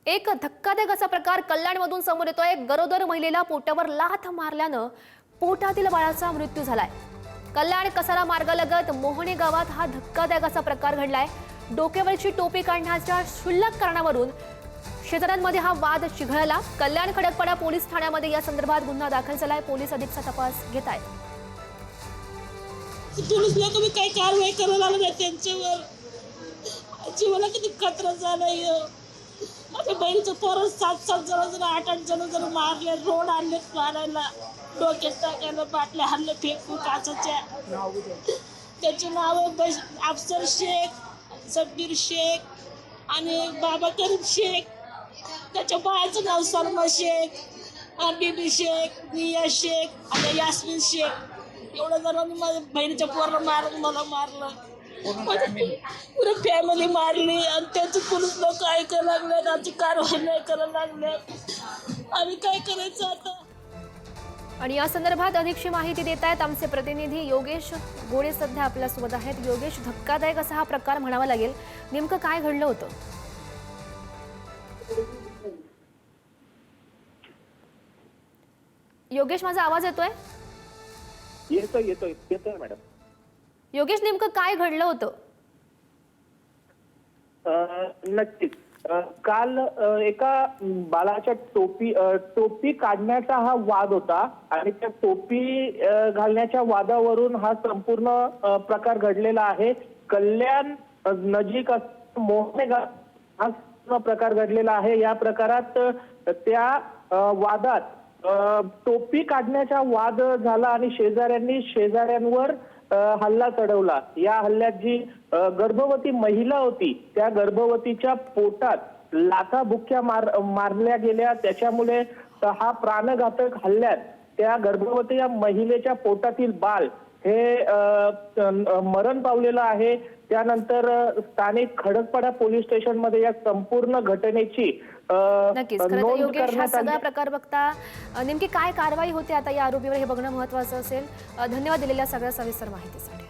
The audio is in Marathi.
एक धक्कादायक असा प्रकार कल्याणमधून समोर येतोय। गरोदर महिलेला पोटावर लाथ मारल्यानं पोटातील बाळाचा मृत्यू झालाय। कल्याण कसारा मार्गालगत मोहणे गावात हा धक्कादायक असा प्रकार घडलाय। डोक्यावरची टोपी काढण्याच्या क्षुल्लक कारणावरून शेजाऱ्यांमध्ये हा वाद चिघळला। कल्याण खडकपाडा पोलीस ठाण्यामध्ये या संदर्भात गुन्हा दाखल झालाय। पोलीस अधिकचा तपास घेत आहेत। पोलीस लोक मी काही कारवाई करायला लागले त्यांच्यावर। जीवाला किती खतरा झालाय। माझ्या बहिणीचं पोरं 7-7 जण 8-8 जण मारले, रोड आणले मारायला, डोक्यात टाकायला, बाटल्या हल्ले फेकू काचाच्या। त्याचे नाव अफसर शेख, सब्बीर शेख आणि बाबा करीम शेख। त्याच्या बाळाचं नाव सलमा शेख, बीबी शेख, निया शेख आणि यास्मिन शेख। एवढ्या जणांनी माझ्या बहिणीच्या पोराला मारलं, मला मारलं, पुरे फॅमिली मारली। आणि त्याची पोलीस लोक ऐकायला लागले, आमची कारवाई नाही करायला लागले। आम्ही काय करायचं आता? आणि या संदर्भात अधिकची माहिती देत आहेत आमचे प्रतिनिधी योगेश गोडे सध्या आपल्यासोबत आहेत। योगेश, धक्कादायक असा हा प्रकार म्हणावा लागेल, नेमकं काय घडलं होतं? योगेश, माझा आवाज येतोय? येतोय मॅडम। योगेश, नेमकं काय घडलं होतं? नक्कीच काल एका बाळाच्या टोपी काढण्याचा हा वाद होता आणि त्या टोपी घालण्याच्या वादावरून हा संपूर्ण प्रकार घडलेला आहे। कल्याण नजीक मोहणे गाव हा प्रकार घडलेला आहे। या प्रकारात त्या वादात टोपी काढण्याचा वाद झाला आणि शेजाऱ्यांवर हल्ला चढवला। या हल्ल्यात जी गर्भवती महिला होती त्या गर्भवतीच्या पोटात लाथा बुक्क्या मारल्या गेल्या। त्याच्यामुळे हा प्राणघातक हल्ल्यात त्या गर्भवती महिलेच्या पोटातील बाळ हे मरण पावलेलं आहे। त्यानंतर स्थानिक खडकपाडा पोलीस स्टेशन मध्ये या संपूर्ण घटनेची नोंद योगेश, हा करण्यात आली। सगळा प्रकार बघता नेमकी काय कारवाई होते आता या आरोपीवर हे बघणं महत्त्वाचं असेल। धन्यवाद दिलेल्या सगळ्या सविस्तर माहितीसाठी।